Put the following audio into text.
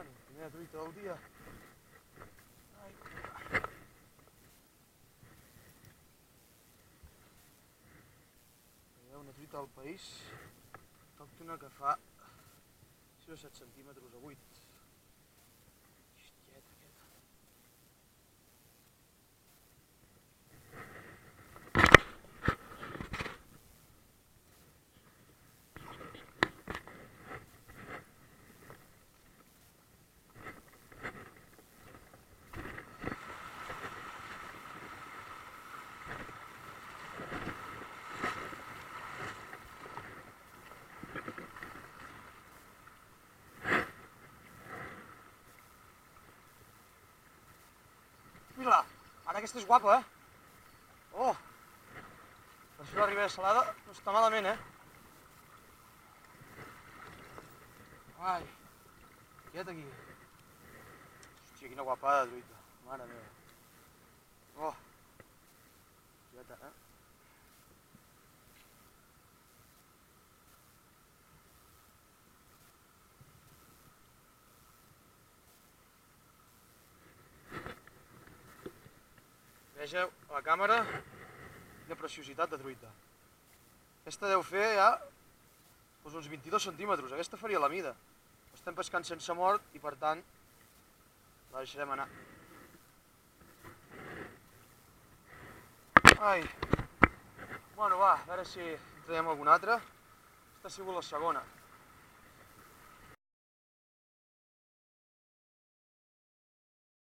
Bueno, primera truita del dia. Ai. Una truita del país autòctona que fa 6 o 7 centímetres o 8. Hostieta aquesta. Mira-la, ara aquesta és guapa, Oh! Per fer la ribera salada no està malament, Ai, quieta aquí. Hòstia, quina guapada de truita, mare meva. Oh, quieta, Vegeu a la càmera quina preciositat de truita. Aquesta deu fer ja uns 22 centímetres, aquesta faria la mida. Estem pescant sense mort i per tant la deixarem anar. Ai. Bueno, va, a veure si en traiem alguna altra. Aquesta ha sigut la segona.